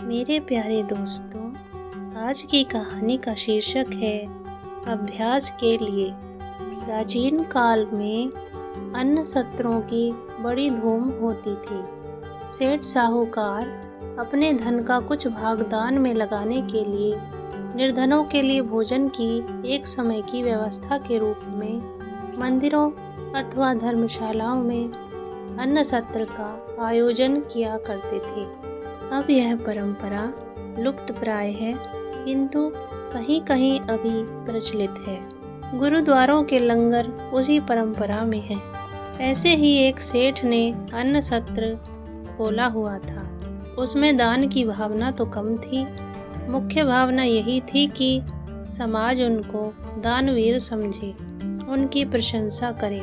मेरे प्यारे दोस्तों, आज की कहानी का शीर्षक है अभ्यास के लिए। प्राचीन काल में अन्न सत्रों की बड़ी धूम होती थी। सेठ साहूकार अपने धन का कुछ भाग दान में लगाने के लिए निर्धनों के लिए भोजन की एक समय की व्यवस्था के रूप में मंदिरों अथवा धर्मशालाओं में अन्न सत्र का आयोजन किया करते थे। अब यह परंपरा लुप्त प्राय है, किंतु कहीं कहीं अभी प्रचलित है। गुरुद्वारों के लंगर उसी परंपरा में है। ऐसे ही एक सेठ ने अन्न सत्र खोला हुआ था। उसमें दान की भावना तो कम थी, मुख्य भावना यही थी कि समाज उनको दानवीर समझे, उनकी प्रशंसा करे।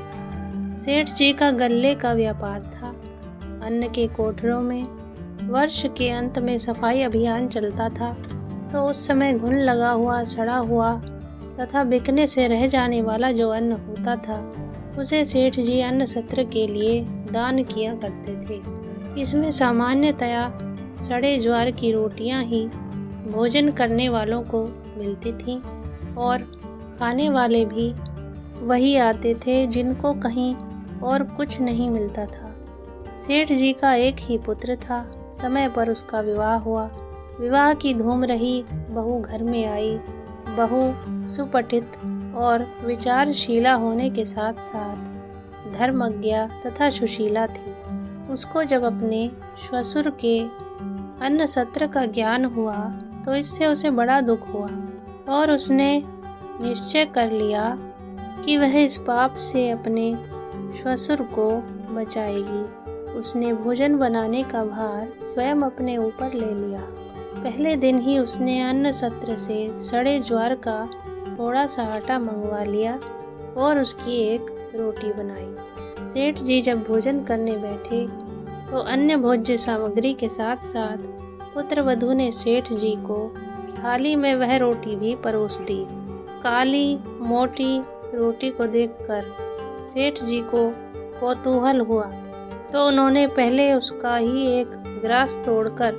सेठ जी का गल्ले का व्यापार था। अन्न के कोठरों में वर्ष के अंत में सफाई अभियान चलता था, तो उस समय घुन लगा हुआ, सड़ा हुआ तथा बिकने से रह जाने वाला जो अन्न होता था, उसे सेठ जी अन्न सत्र के लिए दान किया करते थे। इसमें सामान्यतया सड़े ज्वार की रोटियां ही भोजन करने वालों को मिलती थीं और खाने वाले भी वही आते थे जिनको कहीं और कुछ नहीं मिलता था। सेठ जी का एक ही पुत्र था। समय पर उसका विवाह हुआ। विवाह की धूम रही। बहू घर में आई। बहू सुपठित और विचारशीला होने के साथ साथ धर्मज्ञा तथा सुशीला थी। उसको जब अपने श्वशुर के अन्न सत्र का ज्ञान हुआ तो इससे उसे बड़ा दुख हुआ और उसने निश्चय कर लिया कि वह इस पाप से अपने श्वशुर को बचाएगी। उसने भोजन बनाने का भार स्वयं अपने ऊपर ले लिया। पहले दिन ही उसने अन्न सत्र से सड़े ज्वार का थोड़ा सा आटा मंगवा लिया और उसकी एक रोटी बनाई। सेठ जी जब भोजन करने बैठे तो अन्य भोज्य सामग्री के साथ साथ पुत्र वधू ने सेठ जी को थाली में वह रोटी भी परोस दी। काली मोटी रोटी को देखकर सेठ जी को कौतूहल हुआ तो उन्होंने पहले उसका ही एक ग्रास तोड़कर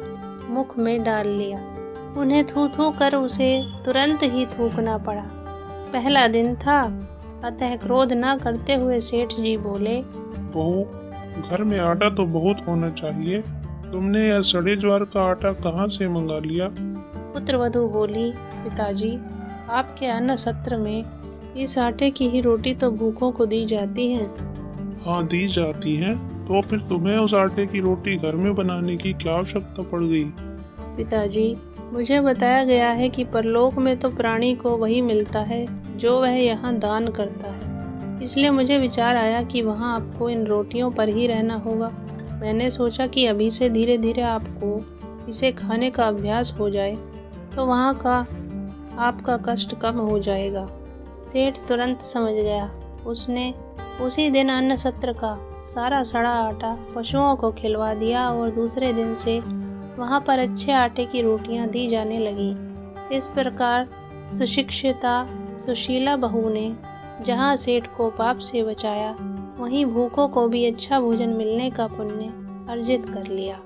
मुख में डाल लिया। उन्हें थू थू कर उसे तुरंत ही थूकना पड़ा। पहला दिन था, अतः क्रोध न करते हुए सेठ जी बोले, बहू, घर में आटा तो बहुत होना चाहिए। तुमने यह सड़े ज्वार का आटा कहाँ से मंगा लिया? पुत्र वधू बोली, पिताजी, आपके अन्न सत्र में इस आटे की ही रोटी तो भूखों को दी जाती है। हाँ, दी जाती है, तो फिर तुम्हें उस आटे की रोटी घर में बनाने की क्या आवश्यकता पड़ गई? पिताजी, मुझे बताया गया है कि परलोक में तो प्राणी को वही मिलता है जो वह यहाँ दान करता है। इसलिए मुझे विचार आया कि वहाँ आपको इन रोटियों पर ही रहना होगा। मैंने सोचा कि अभी से धीरे धीरे आपको इसे खाने का अभ्यास हो जाए तो वहाँ का आपका कष्ट कम हो जाएगा। सेठ तुरंत समझ गया। उसने उसी दिन अन्न सत्र का सारा सड़ा आटा पशुओं को खिलवा दिया और दूसरे दिन से वहाँ पर अच्छे आटे की रोटियां दी जाने लगी। इस प्रकार सुशिक्षिता सुशीला बहू ने जहाँ सेठ को पाप से बचाया, वहीं भूखों को भी अच्छा भोजन मिलने का पुण्य अर्जित कर लिया।